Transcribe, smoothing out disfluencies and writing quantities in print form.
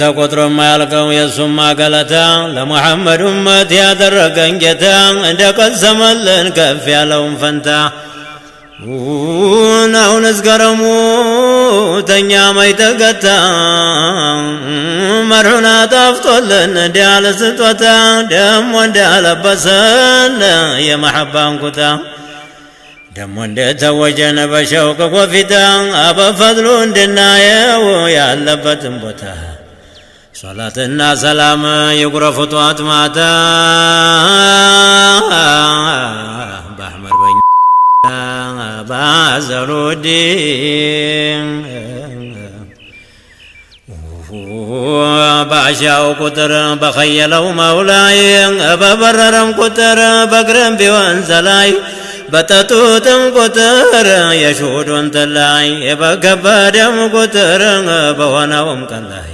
ተቆጥሮ ማያልቀው የሱማ ገለታ ለሙሐመድ ኡመት ያደረገን ጌታ እንደቀሰመልን ከፍ ያለውን ፈንታ አሁን እስገረሙ ተኛ ማይተገታ መርሑና ጣፍጦልን እንዲያለ ስጦታ ደሞ እንዳለበሰን የመሐባን ኩታ ደሞ እንደተወጀነ በሸውቅ ኮፊታ አበፈድሉ እንድናየው ያለበትን ቦታ ሶላትና ሰላም ይጉረፉ ጧት ማታ በአሕመድ በኛ ባዘሩዲን ባሻው ቁጥር በኸየለው መውላይ በበረረም ቁጥር በእግርም ቢሆን ዘላይ በጠጡትም ቁጥር የሹዱን ተላይ በከበደም ቁጥር በሆነውም ቀን ላይ